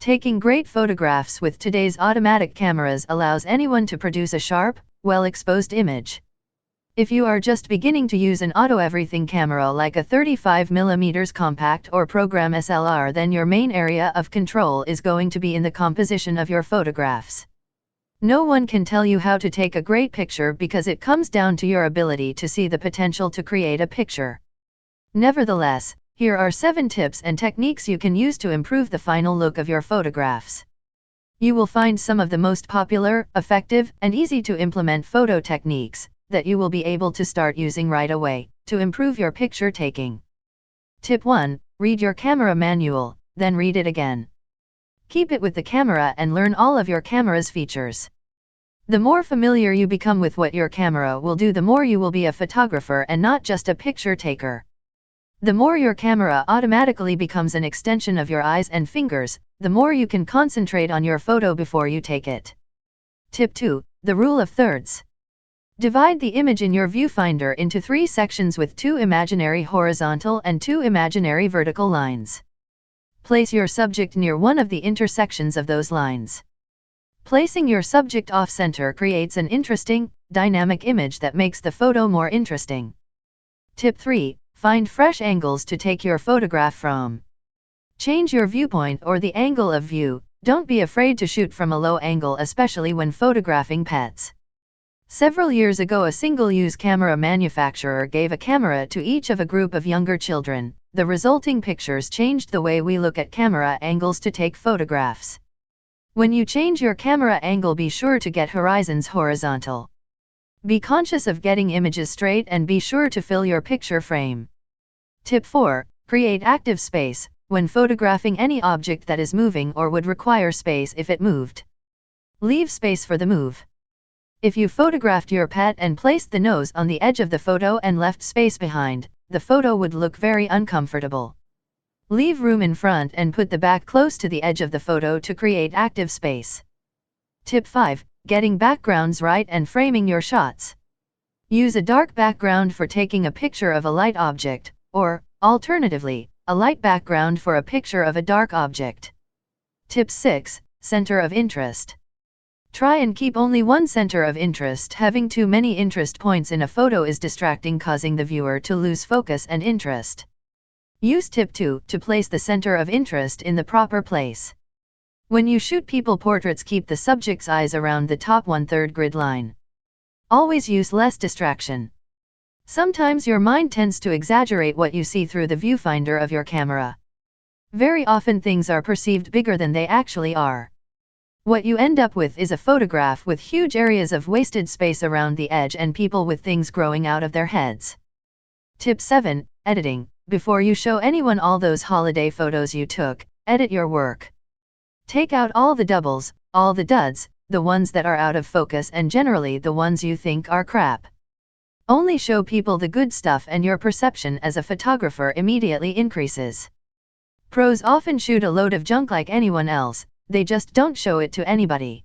Taking great photographs with today's automatic cameras allows anyone to produce a sharp, well-exposed image. If you are just beginning to use an auto-everything camera like a 35mm compact or program SLR, then your main area of control is going to be in the composition of your photographs. No one can tell you how to take a great picture because it comes down to your ability to see the potential to create a picture. Nevertheless, here are 7 tips and techniques you can use to improve the final look of your photographs. You will find some of the most popular, effective, and easy to implement photo techniques that you will be able to start using right away to improve your picture taking. Tip 1. Read your camera manual, then read it again. Keep it with the camera and learn all of your camera's features. The more familiar you become with what your camera will do, the more you will be a photographer and not just a picture taker. The more your camera automatically becomes an extension of your eyes and fingers, the more you can concentrate on your photo before you take it. Tip 2. The rule of thirds. Divide the image in your viewfinder into 3 sections with 2 imaginary horizontal and 2 imaginary vertical lines. Place your subject near one of the intersections of those lines. Placing your subject off-center creates an interesting, dynamic image that makes the photo more interesting. Tip 3. Find fresh angles to take your photograph from. Change your viewpoint or the angle of view. Don't be afraid to shoot from a low angle, especially when photographing pets. Several years ago, a single-use camera manufacturer gave a camera to each of a group of younger children. The resulting pictures changed the way we look at camera angles to take photographs. When you change your camera angle, be sure to get horizons horizontal. Be conscious of getting images straight and be sure to fill your picture frame. Tip 4. Create active space when photographing any object that is moving or would require space if it moved. Leave space for the move. If you photographed your pet and placed the nose on the edge of the photo and left space behind, the photo would look very uncomfortable. Leave room in front and put the back close to the edge of the photo to create active space. Tip 5. Getting backgrounds right and framing your shots. Use a dark background for taking a picture of a light object, or, alternatively, a light background for a picture of a dark object. Tip 6. Center of interest. Try and keep only one center of interest. Having too many interest points in a photo is distracting, causing the viewer to lose focus and interest. Use tip 2 to place the center of interest in the proper place. When you shoot people portraits, keep the subject's eyes around the top 1/3 grid line. Always use less distraction. Sometimes your mind tends to exaggerate what you see through the viewfinder of your camera. Very often things are perceived bigger than they actually are. What you end up with is a photograph with huge areas of wasted space around the edge and people with things growing out of their heads. Tip 7. Editing. Before you show anyone all those holiday photos you took, edit your work. Take out all the doubles, all the duds, the ones that are out of focus, and generally the ones you think are crap. Only show people the good stuff and your perception as a photographer immediately increases. Pros often shoot a load of junk like anyone else, they just don't show it to anybody.